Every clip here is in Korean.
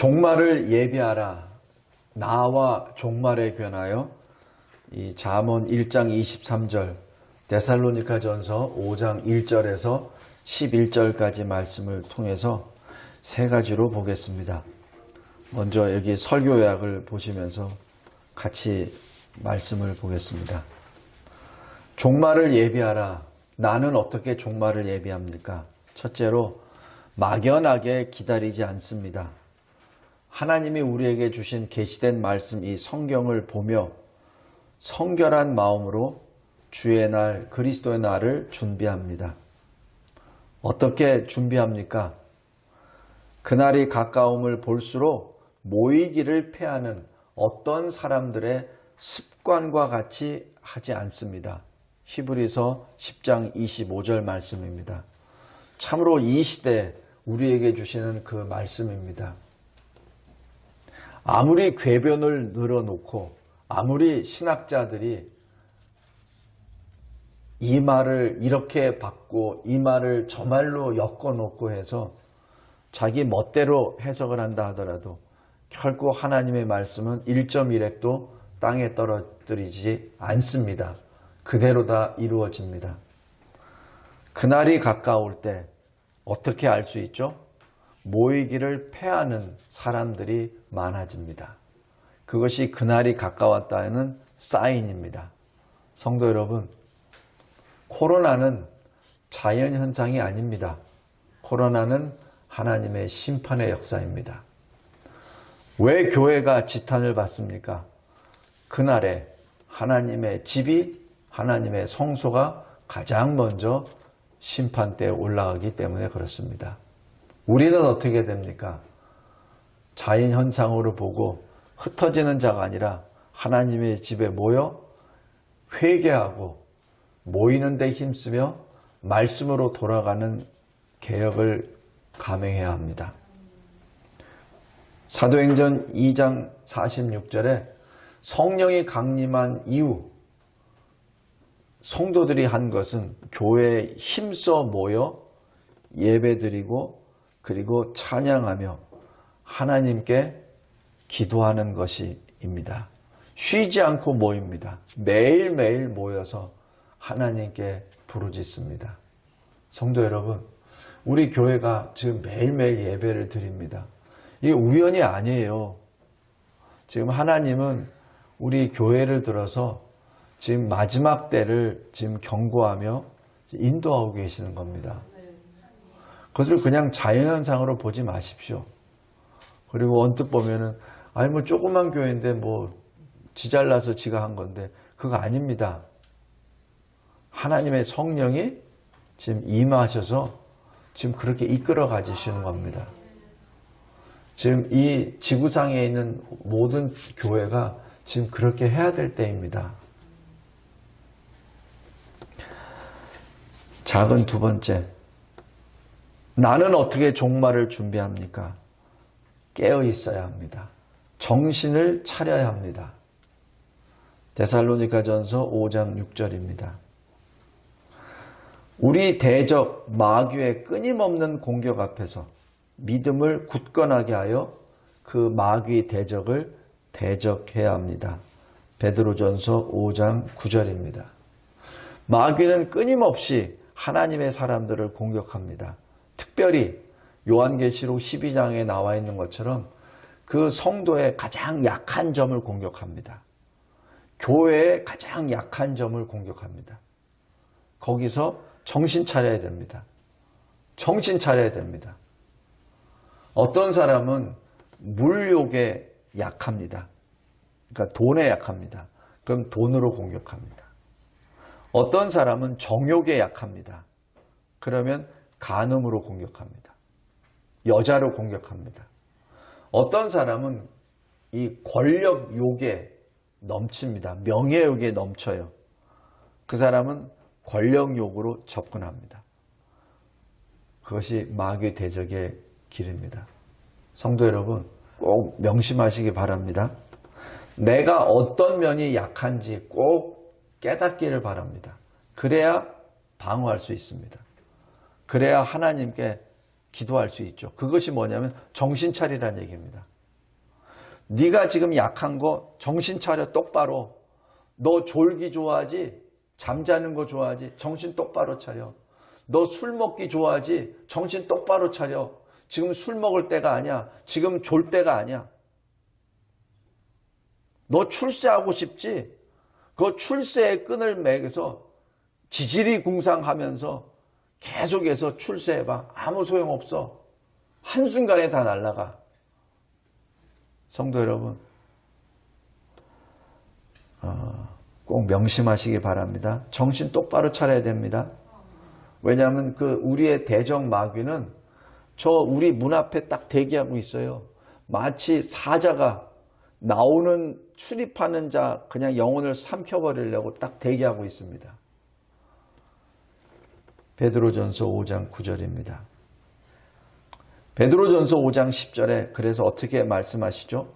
종말을 예비하라. 나와 종말에 관하여 이 잠언 1장 23절, 데살로니가전서 5장 1절에서 11절까지 말씀을 통해서 세 가지로 보겠습니다. 먼저 여기 설교 요약을 보시면서 같이 말씀을 보겠습니다. 종말을 예비하라. 나는 어떻게 종말을 예비합니까? 첫째로 막연하게 기다리지 않습니다. 하나님이 우리에게 주신 계시된 말씀, 이 성경을 보며 성결한 마음으로 주의 날, 그리스도의 날을 준비합니다. 어떻게 준비합니까? 그날이 가까움을 볼수록 모이기를 패하는 어떤 사람들의 습관과 같이 하지 않습니다. 히브리서 10장 25절 말씀입니다. 참으로 이 시대에 우리에게 주시는 그 말씀입니다. 아무리 궤변을 늘어놓고 아무리 신학자들이 이 말을 이렇게 받고 이 말을 저 말로 엮어놓고 해서 자기 멋대로 해석을 한다 하더라도 결코 하나님의 말씀은 1.1핵도 땅에 떨어뜨리지 않습니다. 그대로 다 이루어집니다. 그날이 가까울 때 어떻게 알 수 있죠? 모이기를 패하는 사람들이 많아집니다. 그것이 그날이 가까웠다는 사인입니다. 성도 여러분, 코로나는 자연현상이 아닙니다. 코로나는 하나님의 심판의 역사입니다. 왜 교회가 지탄을 받습니까? 그날에 하나님의 집이, 하나님의 성소가 가장 먼저 심판대에 올라가기 때문에 그렇습니다. 우리는 어떻게 됩니까? 자연현상으로 보고 흩어지는 자가 아니라 하나님의 집에 모여 회개하고 모이는 데 힘쓰며 말씀으로 돌아가는 개혁을 감행해야 합니다. 사도행전 2장 46절에 성령이 강림한 이후 성도들이 한 것은 교회에 힘써 모여 예배드리고 그리고 찬양하며 하나님께 기도하는 것입니다. 쉬지 않고 모입니다. 매일매일 모여서 하나님께 부르짖습니다. 성도 여러분, 우리 교회가 지금 매일매일 예배를 드립니다. 이게 우연이 아니에요. 지금 하나님은 우리 교회를 들어서 지금 마지막 때를 지금 경고하며 인도하고 계시는 겁니다. 그것을 그냥 자연현상으로 보지 마십시오. 그리고 언뜻 보면은 아니 뭐 조그만 교회인데 뭐 지 잘나서 지가 한 건데 그거 아닙니다. 하나님의 성령이 지금 임하셔서 지금 그렇게 이끌어 가지시는 겁니다. 지금 이 지구상에 있는 모든 교회가 지금 그렇게 해야 될 때입니다. 작은 두 번째, 나는 어떻게 종말을 준비합니까? 깨어 있어야 합니다. 정신을 차려야 합니다. 데살로니가전서 5장 6절입니다. 우리 대적 마귀의 끊임없는 공격 앞에서 믿음을 굳건하게 하여 그 마귀 대적을 대적해야 합니다. 베드로전서 5장 9절입니다. 마귀는 끊임없이 하나님의 사람들을 공격합니다. 특별히 요한계시록 12장에 나와 있는 것처럼 그 성도의 가장 약한 점을 공격합니다. 교회의 가장 약한 점을 공격합니다. 거기서 정신 차려야 됩니다. 정신 차려야 됩니다. 어떤 사람은 물욕에 약합니다. 그러니까 돈에 약합니다. 그럼 돈으로 공격합니다. 어떤 사람은 정욕에 약합니다. 그러면 간음으로 공격합니다. 여자로 공격합니다. 어떤 사람은 이 권력욕에 넘칩니다. 명예욕에 넘쳐요. 그 사람은 권력욕으로 접근합니다. 그것이 마귀 대적의 길입니다. 성도 여러분, 꼭 명심하시기 바랍니다. 내가 어떤 면이 약한지 꼭 깨닫기를 바랍니다. 그래야 방어할 수 있습니다. 그래야 하나님께 기도할 수 있죠. 그것이 뭐냐면 정신 차리라는 얘기입니다. 네가 지금 약한 거 정신 차려 똑바로. 너 졸기 좋아하지? 잠자는 거 좋아하지? 정신 똑바로 차려. 너 술 먹기 좋아하지? 정신 똑바로 차려. 지금 술 먹을 때가 아니야. 지금 졸 때가 아니야. 너 출세하고 싶지? 그 출세의 끈을 매겨서 지질이 궁상하면서 계속해서 출세해봐. 아무 소용없어. 한순간에 다 날아가. 성도 여러분, 꼭 명심하시기 바랍니다. 정신 똑바로 차려야 됩니다. 왜냐하면 그 우리의 대적 마귀는 저 우리 문 앞에 딱 대기하고 있어요. 마치 사자가 나오는 출입하는 자 그냥 영혼을 삼켜버리려고 딱 대기하고 있습니다. 베드로전서 5장 9절입니다. 베드로전서 5장 10절에 그래서 어떻게 말씀하시죠?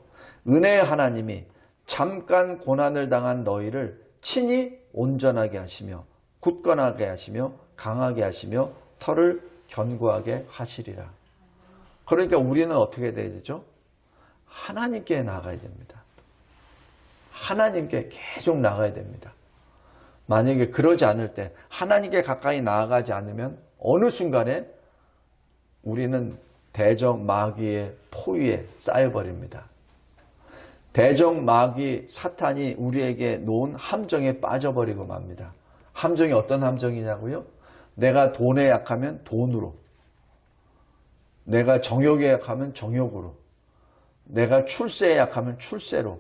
은혜의 하나님이 잠깐 고난을 당한 너희를 친히 온전하게 하시며 굳건하게 하시며 강하게 하시며 털을 견고하게 하시리라. 그러니까 우리는 어떻게 돼야 되죠? 하나님께 나가야 됩니다. 하나님께 계속 나가야 됩니다. 만약에 그러지 않을 때 하나님께 가까이 나아가지 않으면 어느 순간에 우리는 대적 마귀의 포위에 쌓여버립니다. 대적 마귀 사탄이 우리에게 놓은 함정에 빠져버리고 맙니다. 함정이 어떤 함정이냐고요? 내가 돈에 약하면 돈으로, 내가 정욕에 약하면 정욕으로, 내가 출세에 약하면 출세로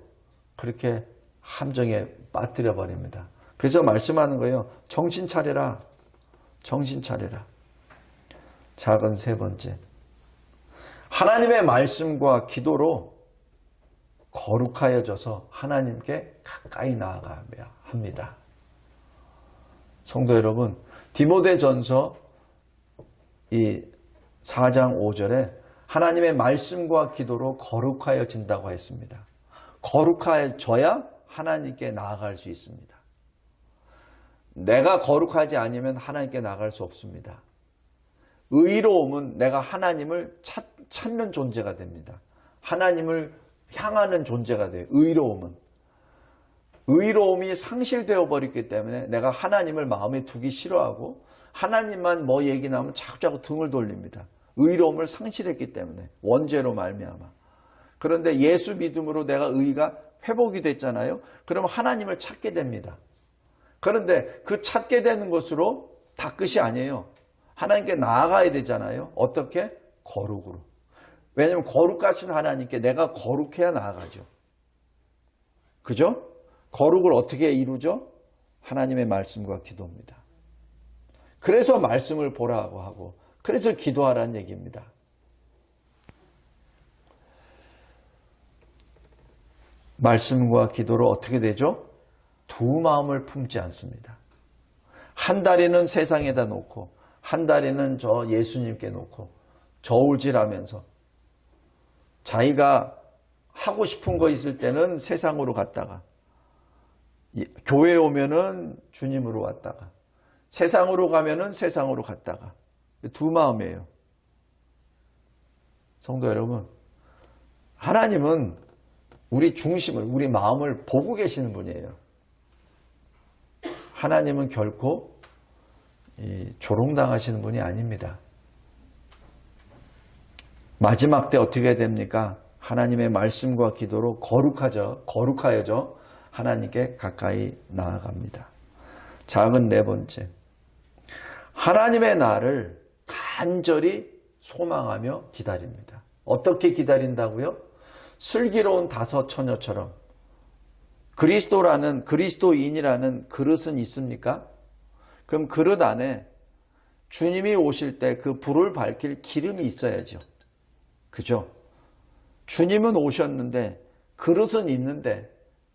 그렇게 함정에 빠뜨려 버립니다. 그래서 말씀하는 거예요. 정신 차려라. 정신 차려라. 작은 세 번째. 하나님의 말씀과 기도로 거룩하여져서 하나님께 가까이 나아가야 합니다. 성도 여러분, 디모데전서 이 4장 5절에 하나님의 말씀과 기도로 거룩하여진다고 했습니다. 거룩하여져야 하나님께 나아갈 수 있습니다. 내가 거룩하지 않으면 하나님께 나아갈 수 없습니다. 의로움은 내가 하나님을 찾는 존재가 됩니다. 하나님을 향하는 존재가 돼요. 의로움은. 의로움이 상실되어 버렸기 때문에 내가 하나님을 마음에 두기 싫어하고 하나님만 뭐 얘기 나오면 자꾸자꾸 등을 돌립니다. 의로움을 상실했기 때문에 원죄로 말미암아. 그런데 예수 믿음으로 내가 의가 회복이 됐잖아요. 그러면 하나님을 찾게 됩니다. 그런데 그 찾게 되는 것으로 다 끝이 아니에요. 하나님께 나아가야 되잖아요. 어떻게? 거룩으로. 왜냐하면 거룩하신 하나님께 내가 거룩해야 나아가죠. 그죠? 거룩을 어떻게 이루죠? 하나님의 말씀과 기도입니다. 그래서 말씀을 보라고 하고 그래서 기도하라는 얘기입니다. 말씀과 기도로 어떻게 되죠? 두 마음을 품지 않습니다. 한 다리는 세상에다 놓고 한 다리는 저 예수님께 놓고 저울질하면서 자기가 하고 싶은 거 있을 때는 세상으로 갔다가 교회에 오면은 주님으로 왔다가 세상으로 가면은 세상으로 갔다가 두 마음이에요. 성도 여러분, 하나님은 우리 중심을, 우리 마음을 보고 계시는 분이에요. 하나님은 결코 조롱당하시는 분이 아닙니다. 마지막 때 어떻게 됩니까? 하나님의 말씀과 기도로 거룩하여져 하나님께 가까이 나아갑니다. 작은 네 번째. 하나님의 날을 간절히 소망하며 기다립니다. 어떻게 기다린다고요? 슬기로운 다섯 처녀처럼. 그리스도인이라는 그릇은 있습니까? 그럼 그릇 안에 주님이 오실 때 그 불을 밝힐 기름이 있어야죠. 그죠? 주님은 오셨는데 그릇은 있는데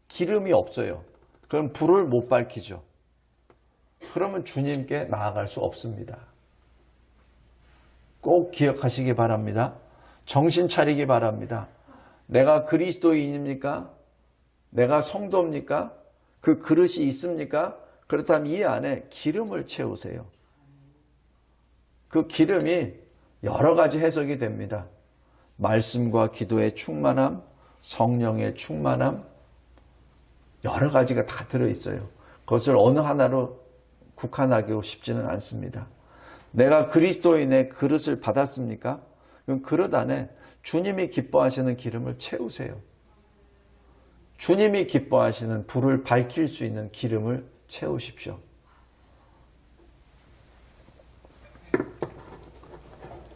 기름이 없어요. 그럼 불을 못 밝히죠. 그러면 주님께 나아갈 수 없습니다. 꼭 기억하시기 바랍니다. 정신 차리기 바랍니다. 내가 그리스도인입니까? 내가 성도입니까? 그 그릇이 있습니까? 그렇다면 이 안에 기름을 채우세요. 그 기름이 여러 가지 해석이 됩니다. 말씀과 기도의 충만함, 성령의 충만함, 여러 가지가 다 들어있어요. 그것을 어느 하나로 국한하고 싶지는 않습니다. 내가 그리스도인의 그릇을 받았습니까? 그럼 그릇 안에 주님이 기뻐하시는 기름을 채우세요. 주님이 기뻐하시는 불을 밝힐 수 있는 기름을 채우십시오.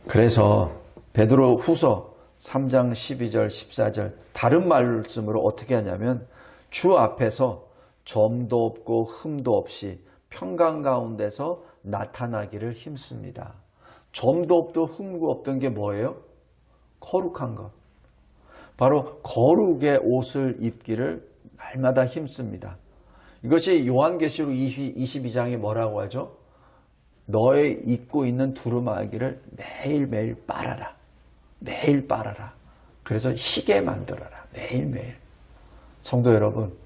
그래서 베드로 후서 3장 12절 14절 다른 말씀으로 어떻게 하냐면 주 앞에서 점도 없고 흠도 없이 평강 가운데서 나타나기를 힘씁니다. 점도 없고 흠도 없던 게 뭐예요? 거룩한 것. 바로 거룩의 옷을 입기를 날마다 힘씁니다. 이것이 요한계시록 22장에 뭐라고 하죠? 너의 입고 있는 두루마기를 매일매일 빨아라. 매일 빨아라. 그래서 희게 만들어라. 매일매일. 성도 여러분,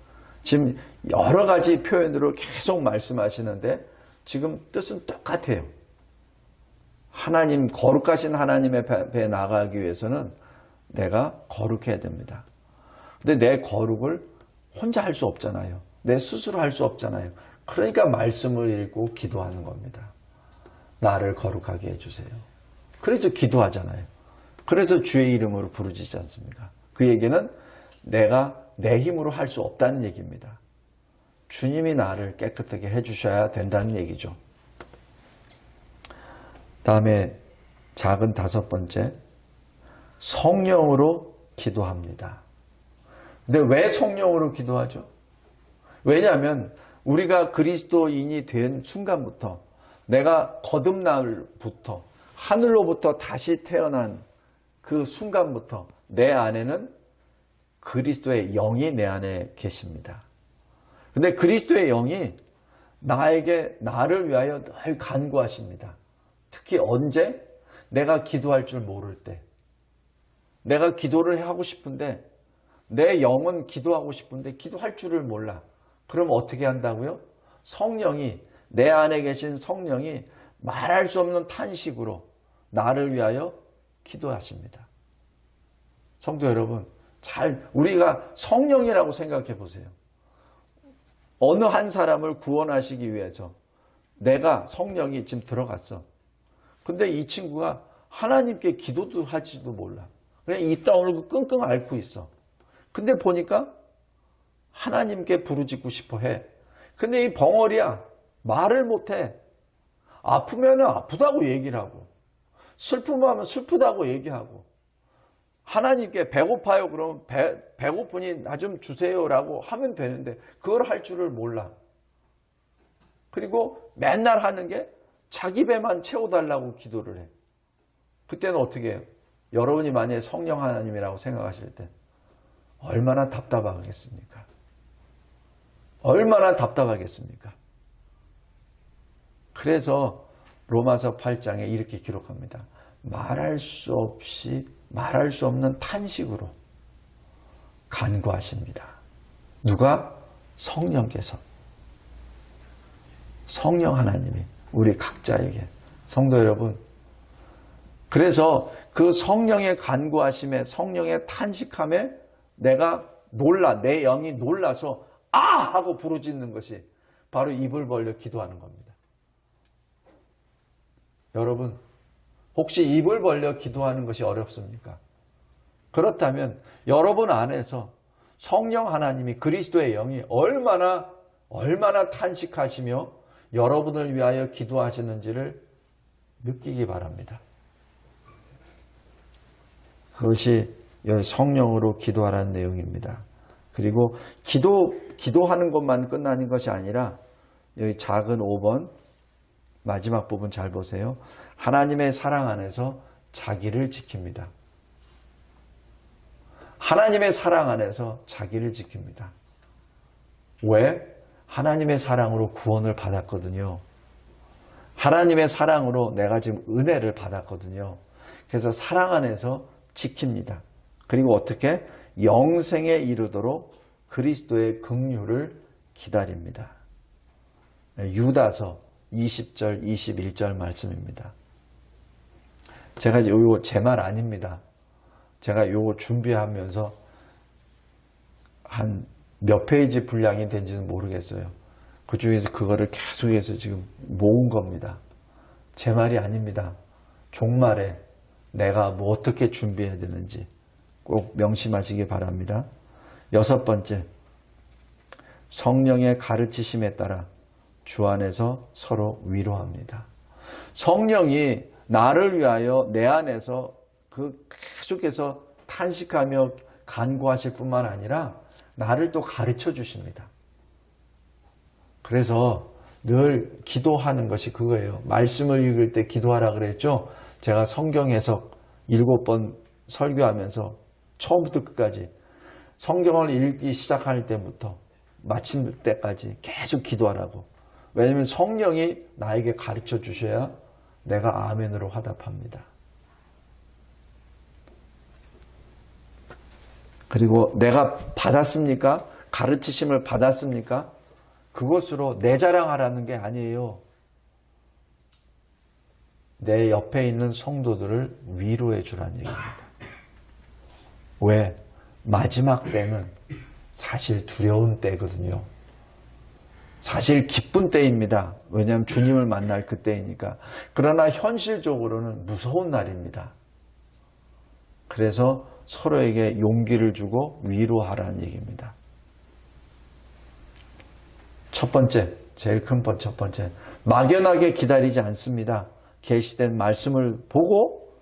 지금 여러 가지 표현으로 계속 말씀하시는데 지금 뜻은 똑같아요. 하나님, 거룩하신 하나님의 배에 나가기 위해서는 내가 거룩해야 됩니다. 근데 내 거룩을 혼자 할 수 없잖아요. 내 스스로 할 수 없잖아요. 그러니까 말씀을 읽고 기도하는 겁니다. 나를 거룩하게 해주세요. 그래서 기도하잖아요. 그래서 주의 이름으로 부르짖지 않습니까? 그 얘기는 내가 내 힘으로 할 수 없다는 얘기입니다. 주님이 나를 깨끗하게 해주셔야 된다는 얘기죠. 다음에 작은 5번째, 성령으로 기도합니다. 근데 왜 성령으로 기도하죠? 왜냐하면 우리가 그리스도인이 된 순간부터 내가 거듭날부터 하늘로부터 다시 태어난 그 순간부터 내 안에는 그리스도의 영이 내 안에 계십니다. 근데 그리스도의 영이 나를 위하여 늘 간구하십니다. 특히 언제? 내가 기도할 줄 모를 때. 내가 기도를 하고 싶은데 내 영은 기도하고 싶은데 기도할 줄을 몰라. 그럼 어떻게 한다고요? 성령이, 내 안에 계신 성령이 말할 수 없는 탄식으로 나를 위하여 기도하십니다. 성도 여러분, 우리가 성령이라고 생각해 보세요. 어느 한 사람을 구원하시기 위해서 내가 성령이 지금 들어갔어. 근데 이 친구가 하나님께 기도도 하지도 몰라. 그냥 입 다물고 끙끙 앓고 있어. 근데 보니까 하나님께 부르짖고 싶어 해. 근데 이 벙어리야. 말을 못해. 아프면 아프다고 얘기를 하고, 슬프면 슬프다고 얘기하고, 하나님께 배고파요 그러면 배고프니 나 좀 주세요라고 하면 되는데 그걸 할 줄을 몰라. 그리고 맨날 하는 게 자기 배만 채워달라고 기도를 해. 그때는 어떻게 해요? 여러분이 만약에 성령 하나님이라고 생각하실 때 얼마나 답답하겠습니까? 얼마나 답답하겠습니까? 그래서 로마서 8장에 이렇게 기록합니다. 말할 수 없는 탄식으로 간구하십니다. 누가? 성령께서. 성령 하나님이 우리 각자에게. 성도 여러분, 그래서 그 성령의 간구하심에, 성령의 탄식함에 내가 내 영이 놀라서 아! 하고 부르짖는 것이 바로 입을 벌려 기도하는 겁니다. 여러분, 혹시 입을 벌려 기도하는 것이 어렵습니까? 그렇다면 여러분 안에서 성령 하나님이, 그리스도의 영이 얼마나 탄식하시며 여러분을 위하여 기도하시는지를 느끼기 바랍니다. 그것이 성령으로 기도하라는 내용입니다. 그리고 기도하는 것만 끝나는 것이 아니라 여기 작은 5번 마지막 부분 잘 보세요. 하나님의 사랑 안에서 자기를 지킵니다. 하나님의 사랑 안에서 자기를 지킵니다. 왜? 하나님의 사랑으로 구원을 받았거든요. 하나님의 사랑으로 내가 지금 은혜를 받았거든요. 그래서 사랑 안에서 지킵니다. 그리고 어떻게? 영생에 이르도록 그리스도의 긍휼을 기다립니다. 유다서 20절, 21절 말씀입니다. 제가 이거 제 말 아닙니다. 제가 이거 준비하면서 한 몇 페이지 분량이 된지는 모르겠어요. 그 중에서 그거를 계속해서 지금 모은 겁니다. 제 말이 아닙니다. 종말에 내가 뭐 어떻게 준비해야 되는지 꼭 명심하시기 바랍니다. 6번째, 성령의 가르치심에 따라 주 안에서 서로 위로합니다. 성령이 나를 위하여 내 안에서 계속해서 탄식하며 간구하실 뿐만 아니라 나를 또 가르쳐 주십니다. 그래서 늘 기도하는 것이 그거예요. 말씀을 읽을 때 기도하라 그랬죠. 제가 성경 해석 7번 설교하면서 처음부터 끝까지 성경을 읽기 시작할 때부터 마칠 때까지 계속 기도하라고. 왜냐하면 성령이 나에게 가르쳐 주셔야 내가 아멘으로 화답합니다. 그리고 내가 받았습니까? 가르치심을 받았습니까? 그것으로 내 자랑하라는 게 아니에요. 내 옆에 있는 성도들을 위로해 주라는 얘기입니다. 왜? 마지막 때는 사실 두려운 때거든요. 사실 기쁜 때입니다. 왜냐하면 주님을 만날 그때이니까. 그러나 현실적으로는 무서운 날입니다. 그래서 서로에게 용기를 주고 위로하라는 얘기입니다. 첫 번째, 제일 큰 첫 번째, 막연하게 기다리지 않습니다. 계시된 말씀을 보고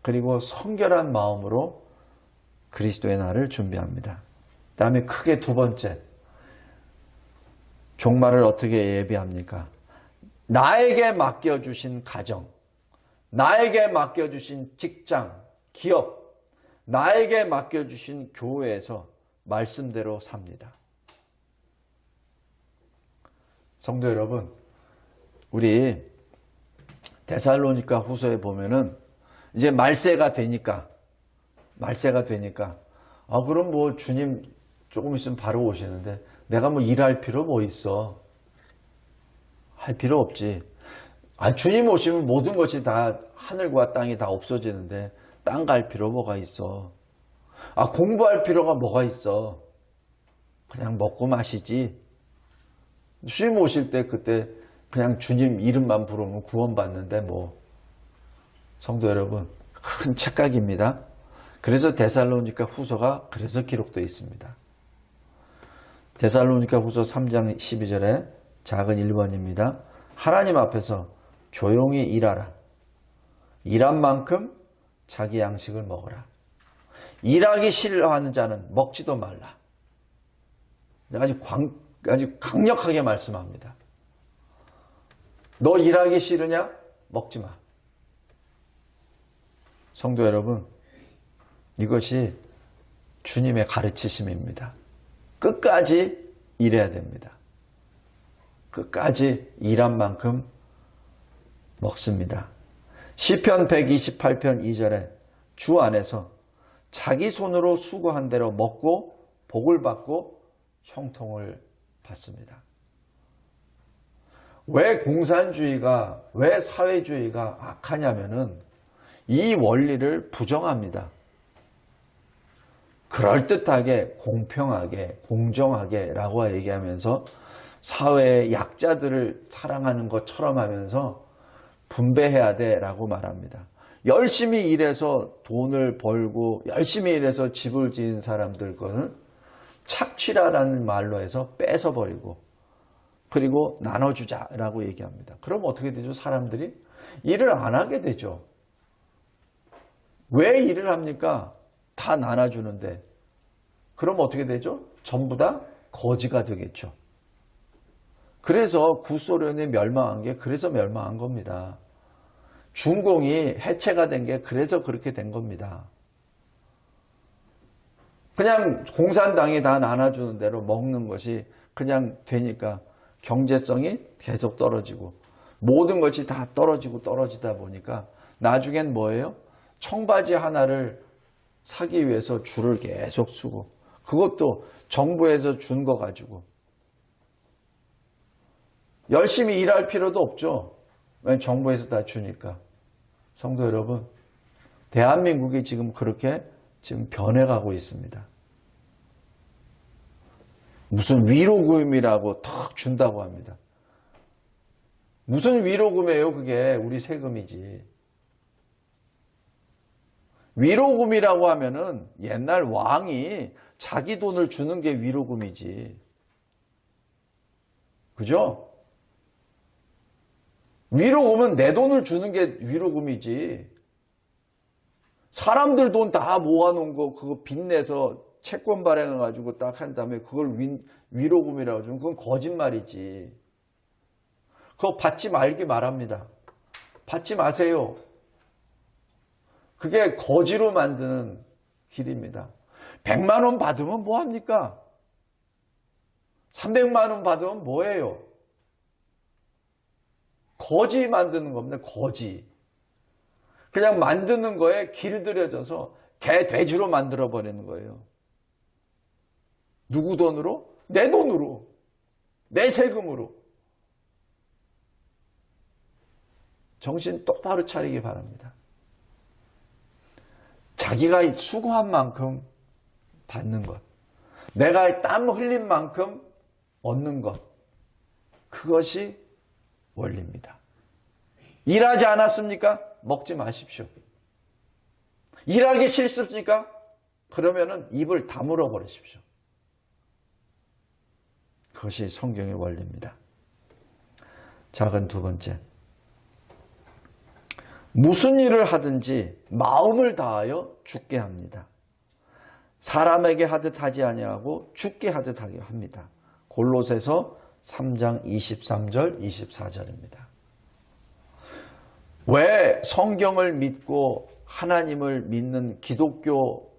그리고 성결한 마음으로 그리스도의 날을 준비합니다. 그 다음에 크게 두 번째, 종말을 어떻게 예비합니까? 나에게 맡겨주신 가정, 나에게 맡겨주신 직장, 기업, 나에게 맡겨주신 교회에서 말씀대로 삽니다. 성도 여러분, 우리 데살로니가 후서에 보면은 이제 말세가 되니까 그럼 뭐 주님 조금 있으면 바로 오시는데 내가 뭐 일할 필요 뭐 있어? 할 필요 없지. 주님 오시면 모든 것이 다 하늘과 땅이 다 없어지는데 땅 갈 필요 뭐가 있어? 공부할 필요가 뭐가 있어? 그냥 먹고 마시지. 주님 오실 때 그때 그냥 주님 이름만 부르면 구원받는데 뭐. 성도 여러분, 큰 착각입니다. 그래서 데살로니가 후서가 그래서 기록되어 있습니다. 데살로니가 후서 3장 12절에 작은 1번입니다. 하나님 앞에서 조용히 일하라. 일한 만큼 자기 양식을 먹어라. 일하기 싫어하는 자는 먹지도 말라. 아주 강력하게 말씀합니다. 너 일하기 싫으냐? 먹지 마. 성도 여러분, 이것이 주님의 가르치심입니다. 끝까지 일해야 됩니다. 끝까지 일한 만큼 먹습니다. 시편 128편 2절에 주 안에서 자기 손으로 수고한 대로 먹고 복을 받고 형통을 받습니다. 왜 공산주의가, 왜 사회주의가 악하냐면은 이 원리를 부정합니다. 그럴듯하게, 공평하게, 공정하게 라고 얘기하면서 사회의 약자들을 사랑하는 것처럼 하면서 분배해야 돼 라고 말합니다. 열심히 일해서 돈을 벌고 열심히 일해서 집을 지은 사람들 거는 착취라는 말로 해서 뺏어버리고 그리고 나눠주자라고 얘기합니다. 그럼 어떻게 되죠? 사람들이 일을 안 하게 되죠. 왜 일을 합니까? 다 나눠주는데. 그럼 어떻게 되죠? 전부 다 거지가 되겠죠. 그래서 구소련이 멸망한 게 그래서 멸망한 겁니다. 중공이 해체가 된 게 그래서 그렇게 된 겁니다. 그냥 공산당이 다 나눠주는 대로 먹는 것이 그냥 되니까 경제성이 계속 떨어지고 모든 것이 다 떨어지다 보니까 나중엔 뭐예요? 청바지 하나를 사기 위해서 줄을 계속 서고 그것도 정부에서 준 거 가지고 열심히 일할 필요도 없죠. 왜냐면 정부에서 다 주니까. 성도 여러분, 대한민국이 지금 그렇게 지금 변해가고 있습니다. 무슨 위로금이라고 턱 준다고 합니다. 무슨 위로금이에요? 그게 우리 세금이지. 위로금이라고 하면은 옛날 왕이 자기 돈을 주는 게 위로금이지. 그죠? 위로금은 내 돈을 주는 게 위로금이지. 사람들 돈 다 모아놓은 거 그거 빚내서 채권 발행해가지고 딱 한 다음에 그걸 위로금이라고 하면 그건 거짓말이지. 그거 받지 말기 바랍니다. 받지 마세요. 그게 거지로 만드는 길입니다. 100만 원 받으면 뭐합니까? 300만 원 받으면 뭐예요? 거지 만드는 겁니다. 거지. 그냥 만드는 거에 길들여져서 개, 돼지로 만들어버리는 거예요. 누구 돈으로? 내 돈으로. 내 세금으로. 정신 똑바로 차리기 바랍니다. 자기가 수고한 만큼 받는 것. 내가 땀 흘린 만큼 얻는 것. 그것이 원리입니다. 일하지 않았습니까? 먹지 마십시오. 일하기 싫습니까? 그러면은 입을 다물어 버리십시오. 그것이 성경의 원리입니다. 작은 두 번째. 무슨 일을 하든지 마음을 다하여 죽게 합니다. 사람에게 하듯 하지 아니하고 죽게 하듯 하게 합니다. 골로새서 3장 23절 24절입니다. 왜 성경을 믿고 하나님을 믿는 기독교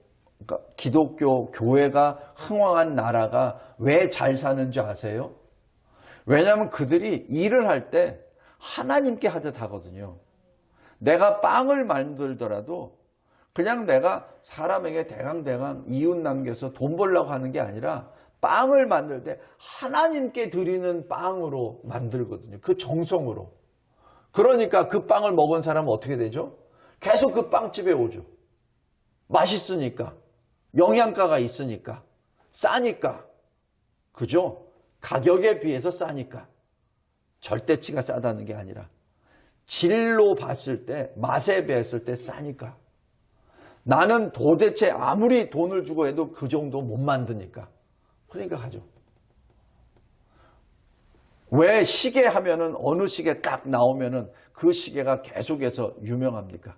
교회가 흥왕한 나라가 왜 잘 사는지 아세요? 왜냐하면 그들이 일을 할 때 하나님께 하듯 하거든요. 내가 빵을 만들더라도 그냥 내가 사람에게 대강대강 이웃 남겨서 돈 벌려고 하는 게 아니라 빵을 만들 때 하나님께 드리는 빵으로 만들거든요. 그 정성으로. 그러니까 그 빵을 먹은 사람은 어떻게 되죠? 계속 그 빵집에 오죠. 맛있으니까. 영양가가 있으니까. 싸니까. 그죠? 가격에 비해서 싸니까. 절대치가 싸다는 게 아니라 질로 봤을 때, 맛에 비했을 때 싸니까. 나는 도대체 아무리 돈을 주고 해도 그 정도 못 만드니까. 그러니까 하죠. 왜 시계 하면은 어느 시계 딱 나오면은 그 시계가 계속해서 유명합니까?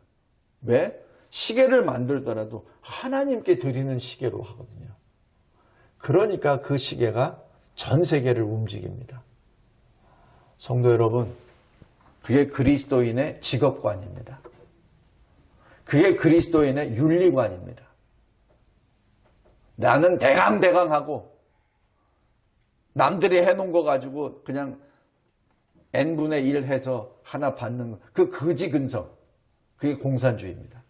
왜? 시계를 만들더라도 하나님께 드리는 시계로 하거든요. 그러니까 그 시계가 전 세계를 움직입니다. 성도 여러분, 그게 그리스도인의 직업관입니다. 그게 그리스도인의 윤리관입니다. 나는 대강대강하고 남들이 해놓은 거 가지고 그냥 n분의 1 해서 하나 받는 거. 그 거지근성. 그게 공산주의입니다.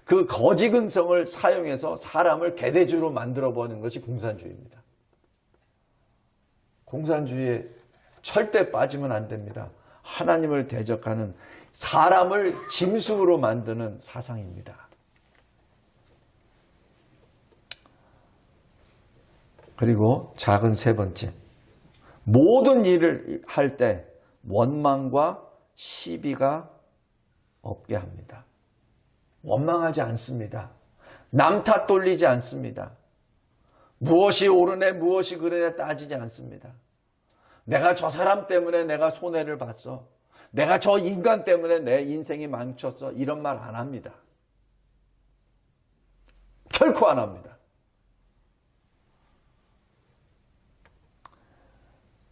그 거지근성을 사용해서 사람을 개돼지로 만들어버리는 것이 공산주의입니다. 공산주의에 절대 빠지면 안 됩니다. 하나님을 대적하는 사람을 짐승으로 만드는 사상입니다. 그리고 작은 세 번째. 모든 일을 할 때 원망과 시비가 없게 합니다. 원망하지 않습니다. 남 탓 돌리지 않습니다. 무엇이 옳으네 무엇이 그러네 따지지 않습니다. 내가 저 사람 때문에 내가 손해를 봤어. 내가 저 인간 때문에 내 인생이 망쳤어. 이런 말 안 합니다. 결코 안 합니다.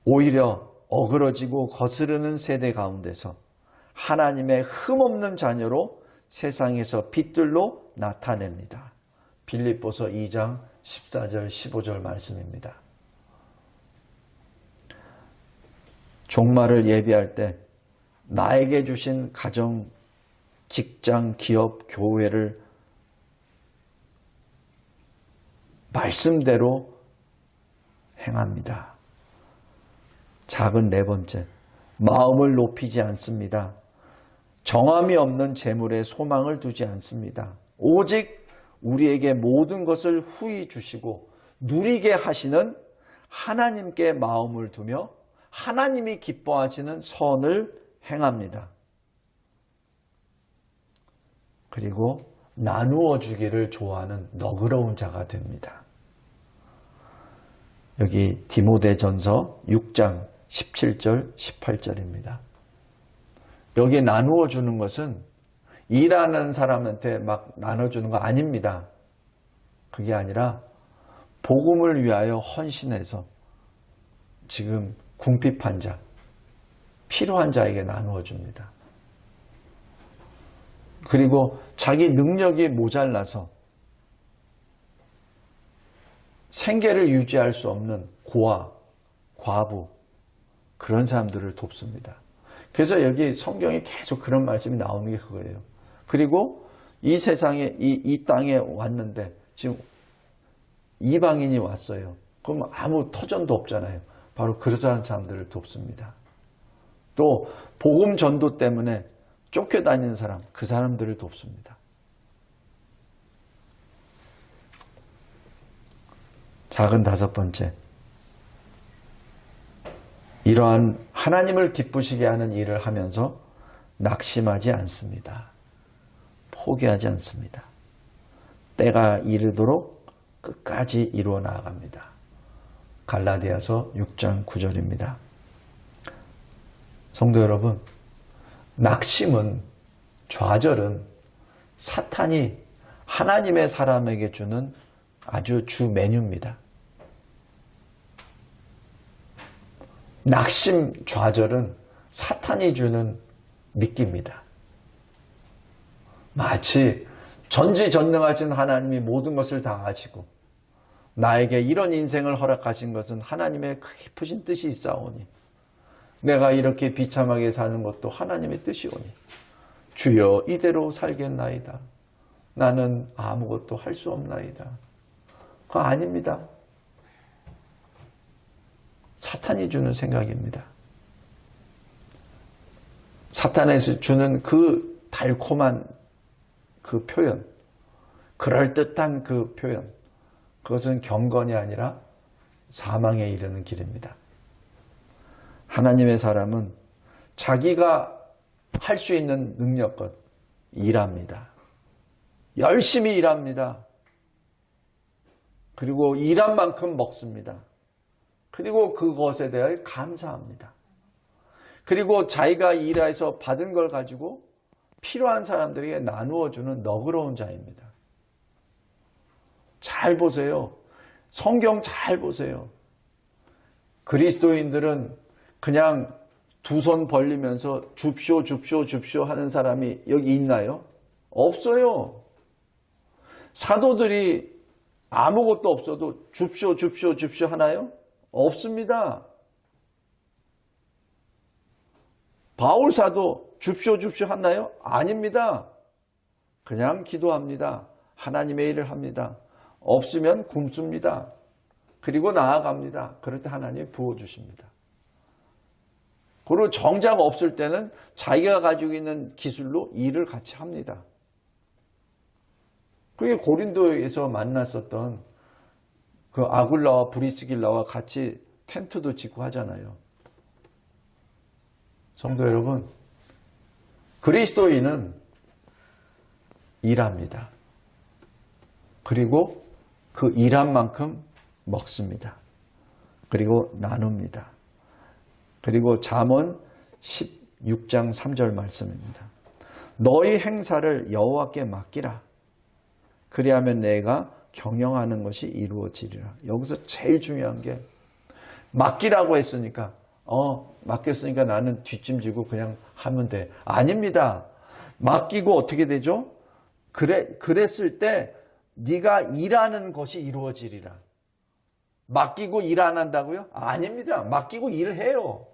오히려 어그러지고 거스르는 세대 가운데서 하나님의 흠없는 자녀로 세상에서 빛들로 나타냅니다. 빌립보서 2장 14절 15절 말씀입니다. 종말을 예비할 때 나에게 주신 가정, 직장, 기업, 교회를 말씀대로 행합니다. 작은 네 번째, 마음을 높이지 않습니다. 정함이 없는 재물에 소망을 두지 않습니다. 오직 우리에게 모든 것을 후히 주시고 누리게 하시는 하나님께 마음을 두며 하나님이 기뻐하시는 선을 행합니다. 그리고 나누어 주기를 좋아하는 너그러운 자가 됩니다. 여기 디모데전서 6장 17절 18절입니다. 여기 나누어 주는 것은 일하는 사람한테 막 나눠주는 거 아닙니다. 그게 아니라 복음을 위하여 헌신해서 지금 궁핍한 자, 필요한 자에게 나누어 줍니다. 그리고 자기 능력이 모자라서 생계를 유지할 수 없는 고아, 과부, 그런 사람들을 돕습니다. 그래서 여기 성경에 계속 그런 말씀이 나오는 게 그거예요. 그리고 이 세상에, 이 땅에 왔는데 지금 이방인이 왔어요. 그럼 아무 터전도 없잖아요. 바로 그러한 사람들을 돕습니다. 또 복음 전도 때문에 쫓겨다니는 사람, 그 사람들을 돕습니다. 작은 다섯 번째, 이러한 하나님을 기쁘시게 하는 일을 하면서 낙심하지 않습니다. 포기하지 않습니다. 때가 이르도록 끝까지 이루어 나아갑니다. 갈라디아서 6장 9절입니다. 성도 여러분, 낙심은, 좌절은 사탄이 하나님의 사람에게 주는 아주 주 메뉴입니다. 낙심, 좌절은 사탄이 주는 미끼입니다. 마치 전지전능하신 하나님이 모든 것을 다 아시고 나에게 이런 인생을 허락하신 것은 하나님의 깊으신 뜻이 있사오니 내가 이렇게 비참하게 사는 것도 하나님의 뜻이오니 주여 이대로 살겠나이다. 나는 아무것도 할 수 없나이다. 그거 아닙니다. 사탄이 주는 생각입니다. 사탄에서 주는 그 달콤한 그 표현, 그럴듯한 그 표현, 그것은 경건이 아니라 사망에 이르는 길입니다. 하나님의 사람은 자기가 할 수 있는 능력껏 일합니다. 열심히 일합니다. 그리고 일한 만큼 먹습니다. 그리고 그것에 대해 감사합니다. 그리고 자기가 일해서 받은 걸 가지고 필요한 사람들에게 나누어 주는 너그러운 자입니다. 잘 보세요. 성경 잘 보세요. 그리스도인들은 그냥 두 손 벌리면서 줍쇼 줍쇼 줍쇼 하는 사람이 여기 있나요? 없어요. 사도들이 아무것도 없어도 줍쇼 줍쇼 줍쇼 하나요? 없습니다. 바울 사도 줍쇼 줍쇼 하나요? 아닙니다. 그냥 기도합니다. 하나님의 일을 합니다. 없으면 굶습니다. 그리고 나아갑니다. 그럴 때 하나님이 부어주십니다. 그리고 정작 없을 때는 자기가 가지고 있는 기술로 일을 같이 합니다. 그게 고린도에서 만났었던 그 아굴라와 브리스길라와 같이 텐트도 짓고 하잖아요. 성도 여러분, 그리스도인은 일합니다. 그리고 그 일한 만큼 먹습니다. 그리고 나눕니다. 그리고 잠언 16장 3절 말씀입니다. 너희 행사를 여호와께 맡기라. 그리하면 내가 경영하는 것이 이루어지리라. 여기서 제일 중요한 게 맡기라고 했으니까 맡겼으니까 나는 뒷짐지고 그냥 하면 돼. 아닙니다. 맡기고 어떻게 되죠? 그랬을 때 네가 일하는 것이 이루어지리라. 맡기고 일 안 한다고요? 아닙니다. 맡기고 일을 해요.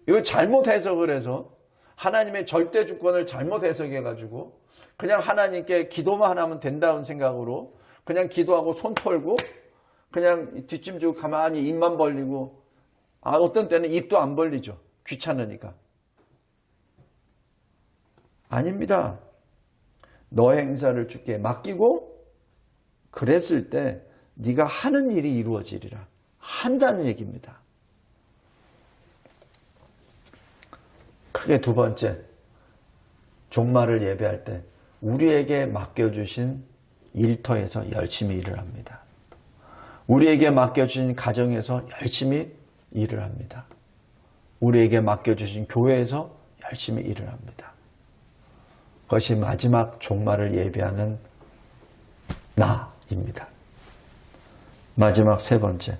이거 잘못 해석을 해서 하나님의 절대 주권을 잘못 해석해가지고 그냥 하나님께 기도만 하면 된다는 생각으로 그냥 기도하고 손 털고 그냥 뒷짐지고 가만히 입만 벌리고 어떤 때는 입도 안 벌리죠. 귀찮으니까. 아닙니다. 너의 행사를 주께 맡기고 그랬을 때 네가 하는 일이 이루어지리라. 한다는 얘기입니다. 크게 두 번째, 종말을 예배할 때 우리에게 맡겨주신 일터에서 열심히 일을 합니다. 우리에게 맡겨주신 가정에서 열심히 일을 합니다. 우리에게 맡겨주신 교회에서 열심히 일을 합니다. 그것이 마지막 종말을 예배하는 나입니다. 마지막 세 번째,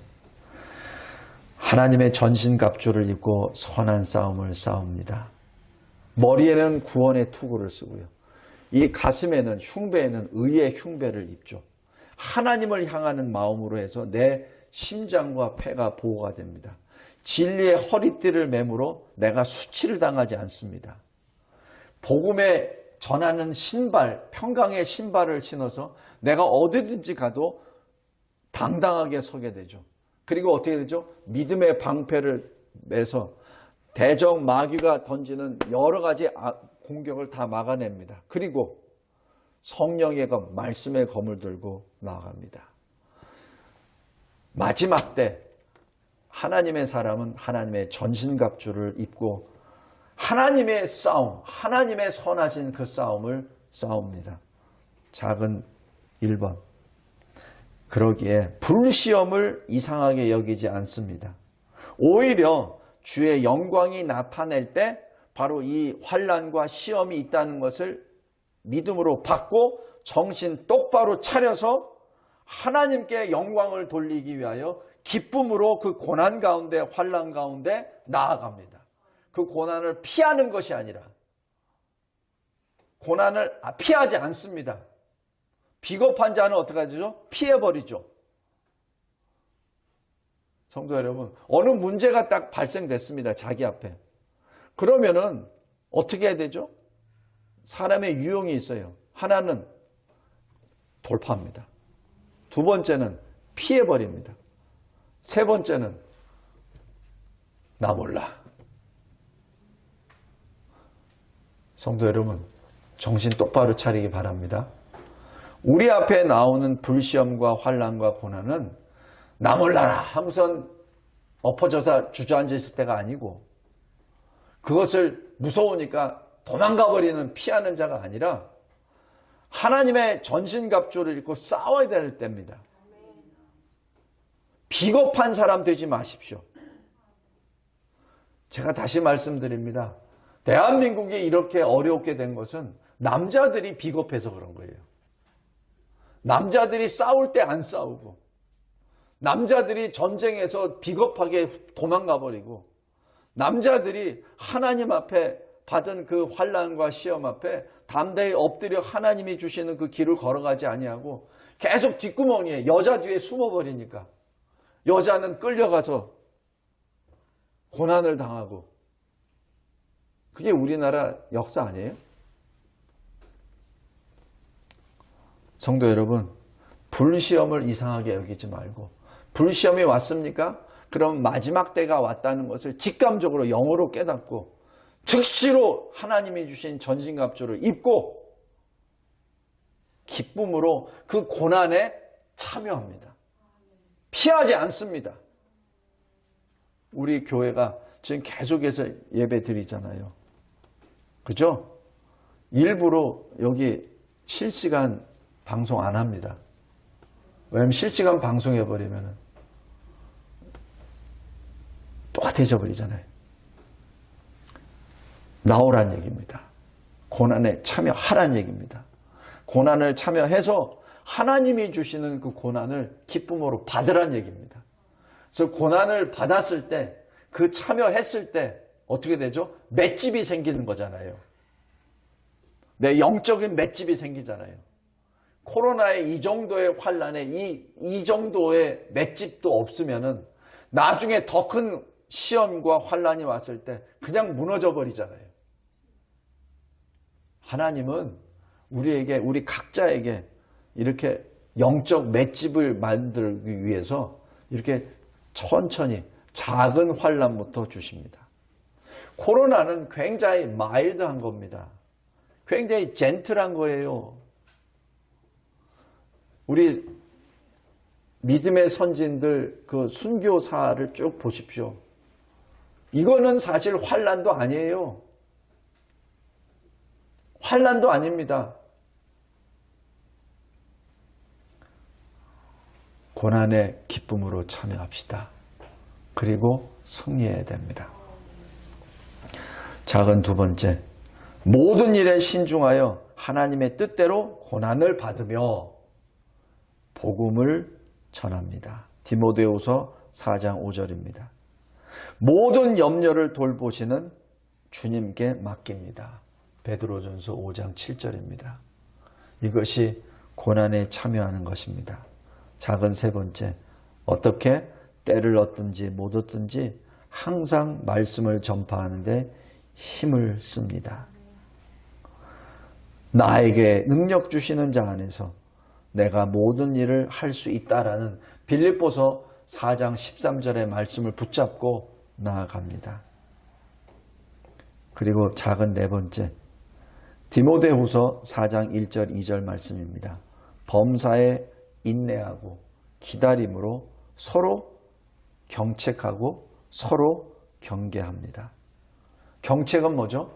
하나님의 전신갑주를 입고 선한 싸움을 싸웁니다. 머리에는 구원의 투구를 쓰고요. 이 가슴에는, 흉배에는 의의 흉배를 입죠. 하나님을 향하는 마음으로 해서 내 심장과 폐가 보호가 됩니다. 진리의 허리띠를 매무로 내가 수치를 당하지 않습니다. 복음에 전하는 신발, 평강의 신발을 신어서 내가 어디든지 가도 당당하게 서게 되죠. 그리고 어떻게 되죠? 믿음의 방패를 매서 대적 마귀가 던지는 여러 가지 공격을 다 막아냅니다. 그리고 성령의 검, 말씀의 검을 들고 나아갑니다. 마지막 때 하나님의 사람은 하나님의 전신갑주를 입고 하나님의 싸움, 하나님의 선하신 그 싸움을 싸웁니다. 작은 1번. 그러기에 불시험을 이상하게 여기지 않습니다. 오히려 주의 영광이 나타낼 때 바로 이 환난과 시험이 있다는 것을 믿음으로 받고 정신 똑바로 차려서 하나님께 영광을 돌리기 위하여 기쁨으로 그 고난 가운데, 환난 가운데 나아갑니다. 그 고난을 피하는 것이 아니라 고난을 피하지 않습니다. 비겁한 자는 어떻게 하죠? 피해버리죠. 성도 여러분, 어느 문제가 딱 발생됐습니다. 자기 앞에. 그러면은 어떻게 해야 되죠? 사람의 유형이 있어요. 하나는 돌파합니다. 두 번째는 피해버립니다. 세 번째는 나 몰라. 성도 여러분, 정신 똑바로 차리기 바랍니다. 우리 앞에 나오는 불시험과 환난과 고난은 나 몰라라 하고선 엎어져서 주저앉아 있을 때가 아니고 그것을 무서우니까 도망가 버리는 피하는 자가 아니라 하나님의 전신갑주를 입고 싸워야 될 때입니다. 비겁한 사람 되지 마십시오. 제가 다시 말씀드립니다. 대한민국이 이렇게 어렵게 된 것은 남자들이 비겁해서 그런 거예요. 남자들이 싸울 때 안 싸우고 남자들이 전쟁에서 비겁하게 도망가 버리고 남자들이 하나님 앞에 받은 그 환난과 시험 앞에 담대히 엎드려 하나님이 주시는 그 길을 걸어가지 아니하고 계속 뒷구멍에 여자 뒤에 숨어버리니까 여자는 끌려가서 고난을 당하고 그게 우리나라 역사 아니에요? 성도 여러분, 불시험을 이상하게 여기지 말고 불시험이 왔습니까? 그럼 마지막 때가 왔다는 것을 직감적으로 영으로 깨닫고 즉시로 하나님이 주신 전신갑주를 입고 기쁨으로 그 고난에 참여합니다. 피하지 않습니다. 우리 교회가 지금 계속해서 예배 드리잖아요. 그죠? 일부러 여기 실시간 방송 안 합니다. 왜냐하면 실시간 방송해버리면 똑같아져 버리잖아요. 나오란 얘기입니다. 고난에 참여하란 얘기입니다. 고난을 참여해서 하나님이 주시는 그 고난을 기쁨으로 받으란 얘기입니다. 그래서 고난을 받았을 때, 그 참여했을 때 어떻게 되죠? 맷집이 생기는 거잖아요. 내 영적인 맷집이 생기잖아요. 코로나의 이 정도의 환란에 이 정도의 맷집도 없으면은 나중에 더 큰 시험과 환란이 왔을 때 그냥 무너져 버리잖아요. 하나님은 우리에게, 우리 각자에게 이렇게 영적 맷집을 만들기 위해서 이렇게 천천히 작은 환란부터 주십니다. 코로나는 굉장히 마일드한 겁니다. 굉장히 젠틀한 거예요. 우리 믿음의 선진들 그 순교사를 쭉 보십시오. 이거는 사실 환난도 아니에요. 환난도 아닙니다. 고난의 기쁨으로 참여합시다. 그리고 승리해야 됩니다. 작은 두 번째, 모든 일에 신중하여 하나님의 뜻대로 고난을 받으며 복음을 전합니다. 디모데후서 4장 5절입니다. 모든 염려를 돌보시는 주님께 맡깁니다. 베드로전서 5장 7절입니다. 이것이 고난에 참여하는 것입니다. 작은 세 번째, 어떻게 때를 얻든지 못 얻든지 항상 말씀을 전파하는데 힘을 씁니다. 나에게 능력 주시는 자 안에서 내가 모든 일을 할 수 있다라는 빌립보서 4장 13절의 말씀을 붙잡고 나아갑니다. 그리고 작은 네 번째, 디모데후서 4장 1절 2절 말씀입니다. 범사에 인내하고 기다림으로 서로 경책하고 서로 경계합니다. 경책은 뭐죠?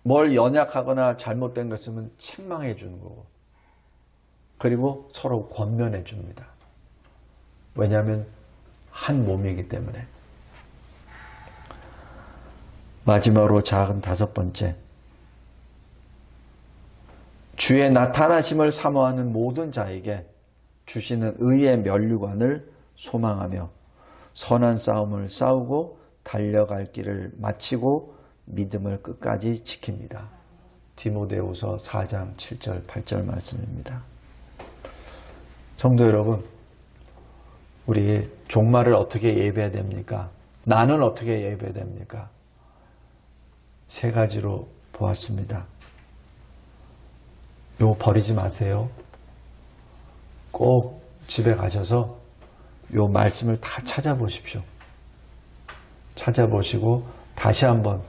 뭘 연약하거나 잘못된 것이면 책망해 주는 거고, 그리고 서로 권면해 줍니다. 왜냐하면 한 몸이기 때문에. 마지막으로 작은 다섯 번째, 주의 나타나심을 사모하는 모든 자에게 주시는 의의 면류관을 소망하며 선한 싸움을 싸우고 달려갈 길을 마치고 믿음을 끝까지 지킵니다. 디모데후서 4장 7절 8절 말씀입니다. 성도 여러분, 우리 종말을 어떻게 예배해야 됩니까? 나는 어떻게 예배해야 됩니까? 세 가지로 보았습니다. 요거 버리지 마세요. 꼭 집에 가셔서 요 말씀을 다 찾아보십시오. 찾아보시고 다시 한번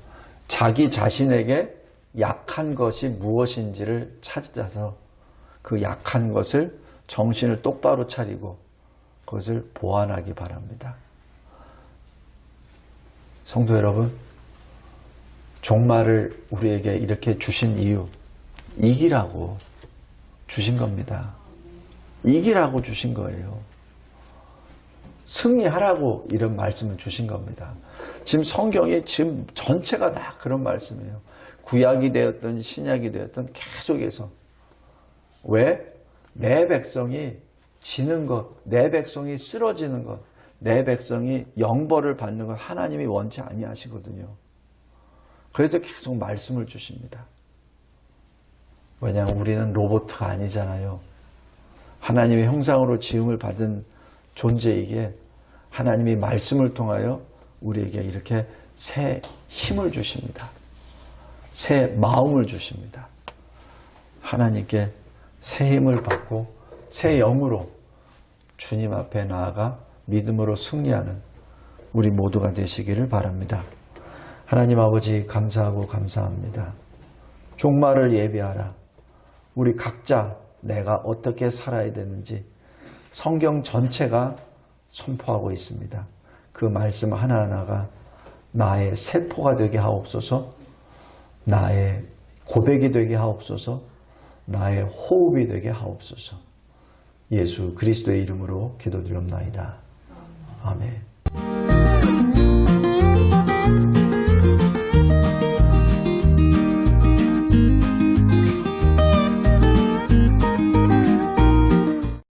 자기 자신에게 약한 것이 무엇인지를 찾아서 그 약한 것을 정신을 똑바로 차리고 그것을 보완하기 바랍니다. 성도 여러분, 종말을 우리에게 이렇게 주신 이유, 이기라고 주신 겁니다. 이기라고 주신 거예요. 승리하라고 이런 말씀을 주신 겁니다. 지금 성경이 지금 전체가 다 그런 말씀이에요. 구약이 되었든 신약이 되었든 계속해서. 왜? 내 백성이 지는 것, 내 백성이 쓰러지는 것, 내 백성이 영벌을 받는 것 하나님이 원치 아니하시거든요. 그래서 계속 말씀을 주십니다. 왜냐하면 우리는 로봇가 아니잖아요. 하나님의 형상으로 지음을 받은 존재이기에 하나님이 말씀을 통하여 우리에게 이렇게 새 힘을 주십니다. 새 마음을 주십니다. 하나님께 새 힘을 받고 새 영으로 주님 앞에 나아가 믿음으로 승리하는 우리 모두가 되시기를 바랍니다. 하나님 아버지 감사하고 감사합니다. 종말을 예비하라. 우리 각자 내가 어떻게 살아야 되는지 성경 전체가 선포하고 있습니다. 그 말씀 하나하나가 나의 세포가 되게 하옵소서, 나의 고백이 되게 하옵소서, 나의 호흡이 되게 하옵소서. 예수 그리스도의 이름으로 기도드립나이다. 아멘.